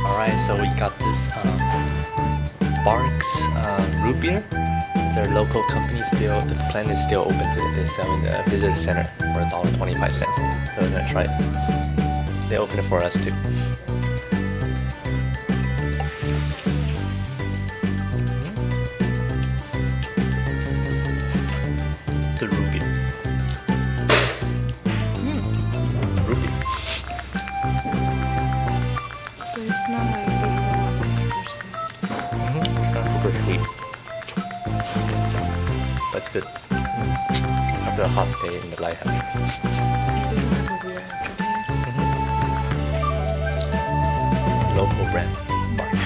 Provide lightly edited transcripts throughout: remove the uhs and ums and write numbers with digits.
Alright, so we got this Barks root beer. It's a local company still. The plant is still open today. They sell in the visitor center for $1.25. So we're gonna try it. They open it for us too. Good root beer. Root beer. But it's not like the Not super sweet. But it's good. After a hot day in the lighthouse. It doesn't have a weird aftertaste. Local brand. Barks.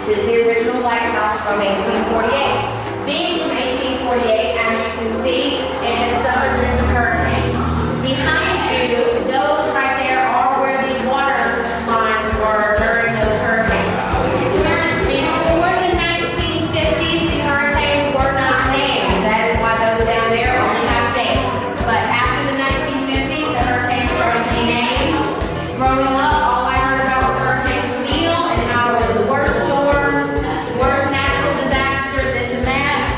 This is the original lighthouse from 1848. Being from 1848, as you can see, it has suffered through some hurricanes. Behind you, those right there are where the water lines were during those hurricanes. Before the 1950s, the hurricanes were not named. That is why those down there only have dates. But after the 1950s, the hurricanes started to be named. Growing up, all I heard about was Hurricane Camille and how it was the worst storm, worst natural disaster, this and that.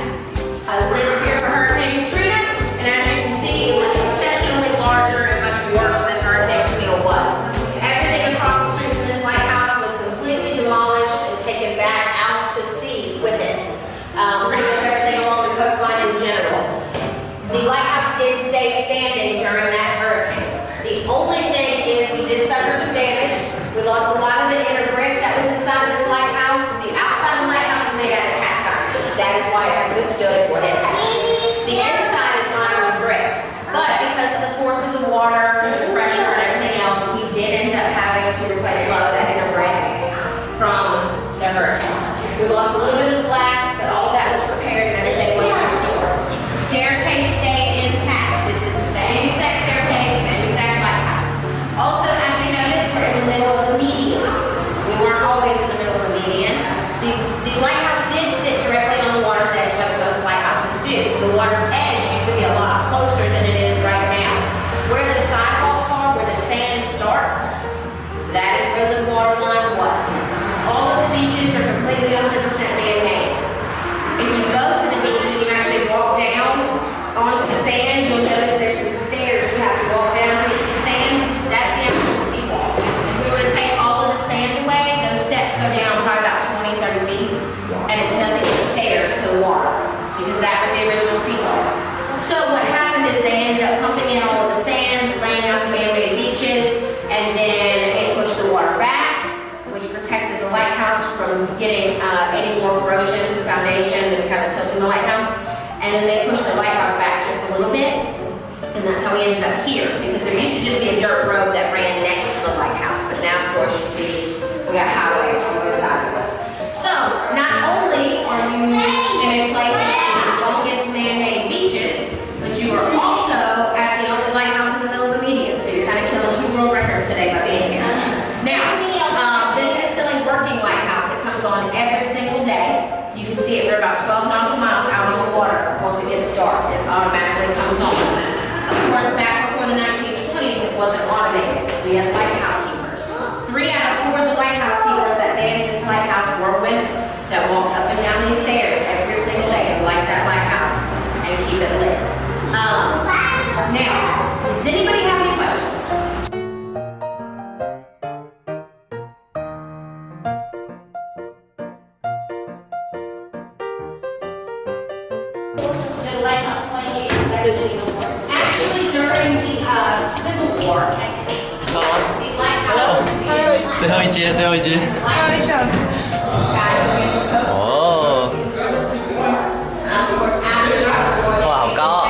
I lived here for Hurricane Katrina, and as you can see, it was exceptionally larger and much worse than Hurricane Camille was. Everything across the street from this lighthouse was completely demolished and taken back out to sea with it. Pretty much everything along the coastline in general. The lighthouse did stay standing during that hurricane. The only thing is we did suffer some damage. We lost a lot of the inner brick that was inside of this lighthouse. The outside of the lighthouse is made out of cast iron. That is why it has withstood what it has. The inside is lined with brick. But because of the force of the water, the pressure, and everything else, we did end up having to replace a lot of that inner brick from the hurricane. We lost a little bit of the glass, but all of that was repaired and everything was restored. Staircase stayed intact. This is the same exact staircase, same exact lighthouse. Also, as you notice, we're in the middle of a median. We weren't always in the middle of a median. The lighthouse did sit directly on the water's edge like most do. The water's edge used to be a lot closer than it is right now. Where the sidewalks are, where the sand starts, that is where the water line was. All of the beaches are completely 100% man-made. If you go to the beach and you actually walk down onto the sand, you'll notice there's some stairs you have to walk down to get to the sand. That's the actual seawall. If we were to take all of the sand away, those steps go down probably about 20, 30 feet, and it's nothing but stairs to the water, because that was the original seawall. So what happened is they ended up pumping in all of the sand, laying out the man-made beaches, and then it pushed the water back, which protected the lighthouse from getting any more corrosion to the foundation and kind of tilting the lighthouse. And then they pushed the lighthouse back just a little bit, and that's how we ended up here, because there used to just be a dirt road that ran next to the lighthouse, but now, of course, you see we got highway on both sides of us. So, not only are you in a place with the longest man-made beaches, but you are also at the only lighthouse in the middle of the median, so you're kind of killing 2 world records today by being here. Now, this is still a working lighthouse. It comes on every single day. You can see it for about 12 nautical miles out on the water. Once it gets dark, it automatically comes on. Of course, back before the 1920s, it wasn't automated. We had lighthouse keepers. 3 out of 4 of the lighthouse keepers that manned this lighthouse were women that walked up and down these stairs every single day to light that lighthouse and keep it lit. Now, does anybody have any questions? The lighthouse actually during the Civil War, the lighthouse. 最后一节，最后一节。哦，哇，好高啊！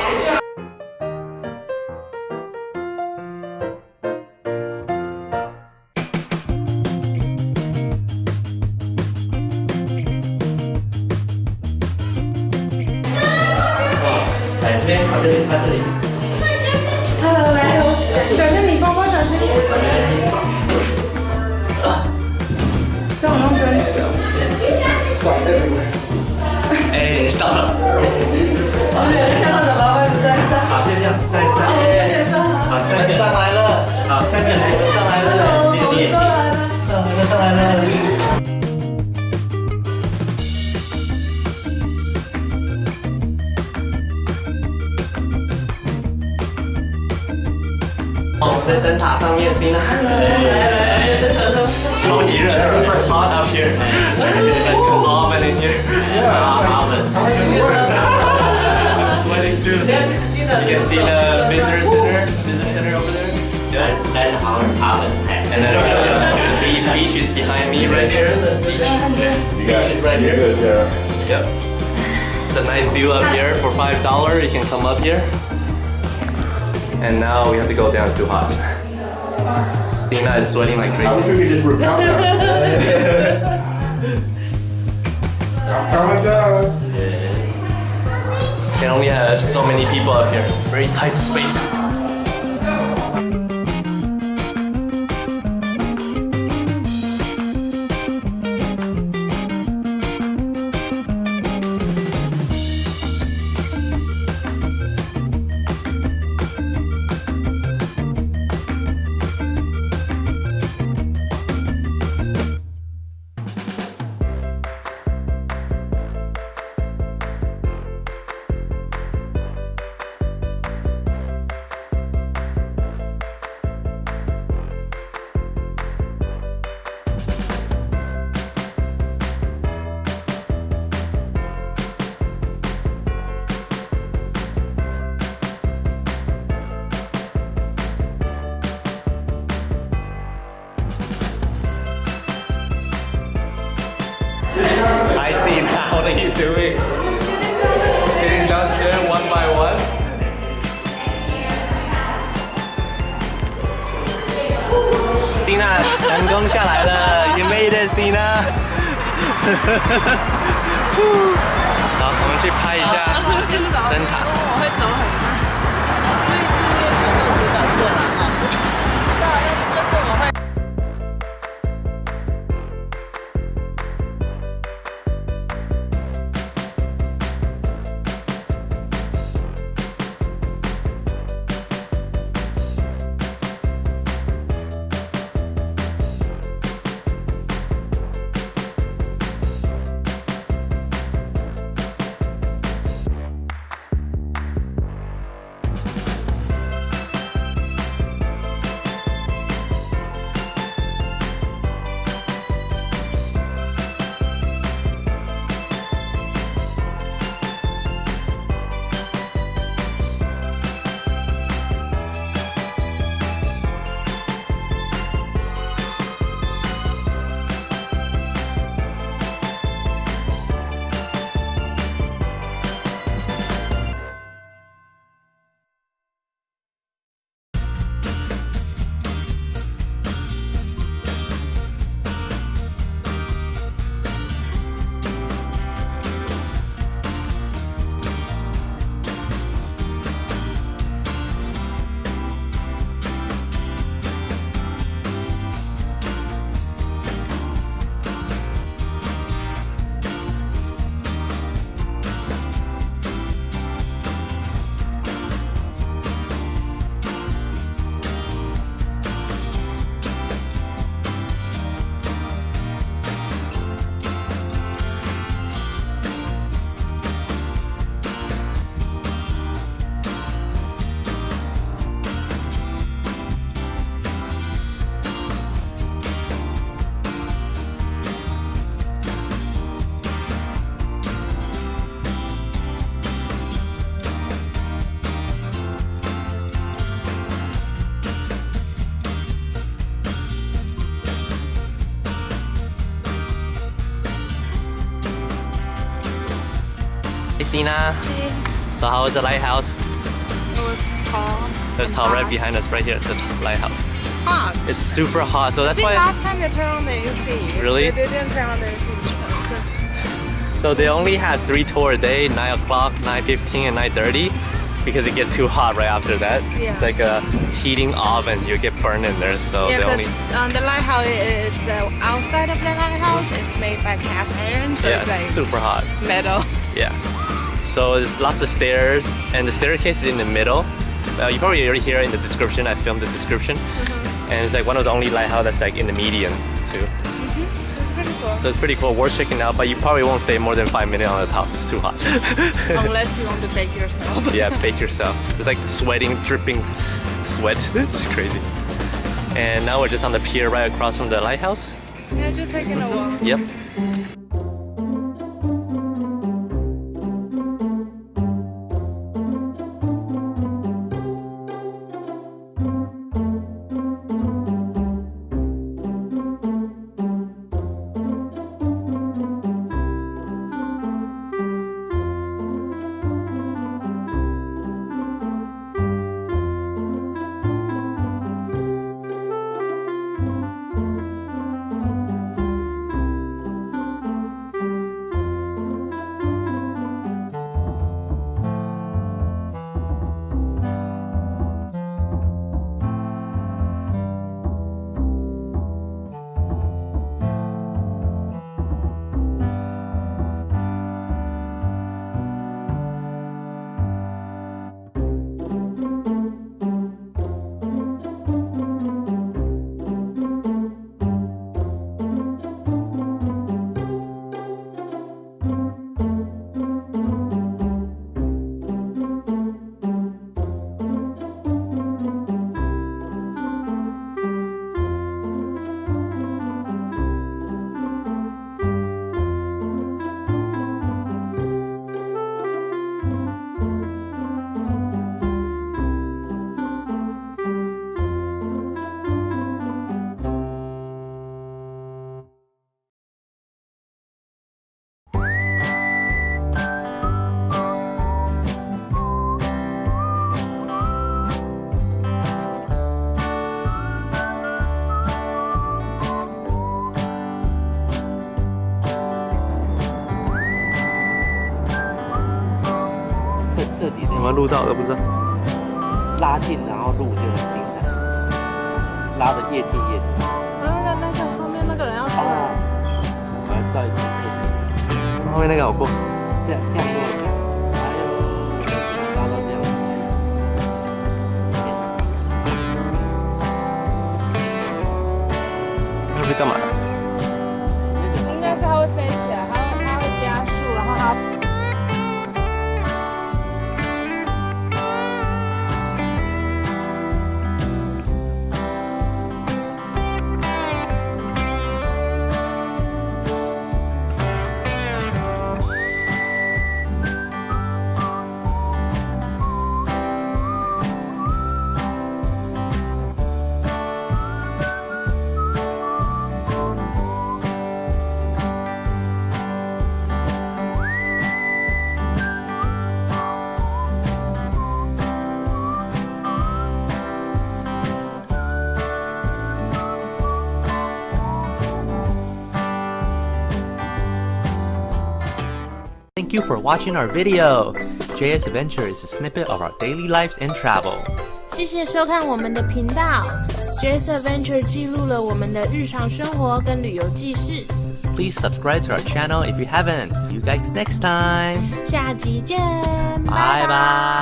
来这边，这里，看这里。来，小心你包包，小心。这样弄针。哎，到了。下到怎么办？好，就这样，上。好，3个上来了。好，3个上来了，你也上来了。在灯塔上面，Stina，超级热，super hot up here, oven in here, oven. I'm sweating too. You can see the visitor center over there. That house oven. And then the beach is behind me right here. The beach is right here. Yep. It's a nice view up here for $5. You can come up here. And now we have to go down. It's too hot. Stina is sweating like crazy. I'm sure you just repel that. Can only have so many people up here. It's a very tight space. Hi Steve, how are you doing? Getting downstairs one by one? Stina 成功下来了 You made it, Stina 好，我们去拍一下灯塔。我会走很慢，所以是一个小妹子导过来哈。对，但是就是我会。Tina. So how was the lighthouse? It was tall. There's tall right behind us, right here. It's the lighthouse. Hot. It's super hot, so I that's think why. last time they turned on the AC. Really? They didn't turn on the AC. So they only have 3 tours a day: 9 o'clock, 9:15, and 9:30, because it gets too hot right after that. Yeah. It's like a heating oven. You get burned in there. So Yeah, they only. because the lighthouse is outside of the lighthouse. It's made by cast iron, so Yeah, it's like super hot. metal. Yeah. So there's lots of stairs, and the staircase is in the middle. You probably already hear it in the description. I filmed the description, and it's like one of the only lighthouse that's like in the median too. It's pretty cool. So it's pretty cool. Worth checking out, but you probably won't stay more than 5 minutes on the top. It's too hot. Unless you want to bake yourself. Yeah, bake yourself. It's like sweating, dripping sweat. It's crazy. And now we're just on the pier right across from the lighthouse. Yeah, just taking a walk. Yep.这里有没有录到的不知道。拉近，然后路就很精彩，拉得越近越近。那个后面那个人要出来。哦，我要照一张特写。后面那个好酷。这样多少钱？还有拉到这样子。那是干嘛的？应该是它会飞起来，它会加速，然后它。Thank you for watching our video. JS Adventure is a snippet of our daily lives and travel. 谢谢收看我们的频道 ，JS Adventure 记录了我们的日常生活跟旅游记事。Please subscribe to our channel if you haven't. See you guys next time. 下集见，拜拜。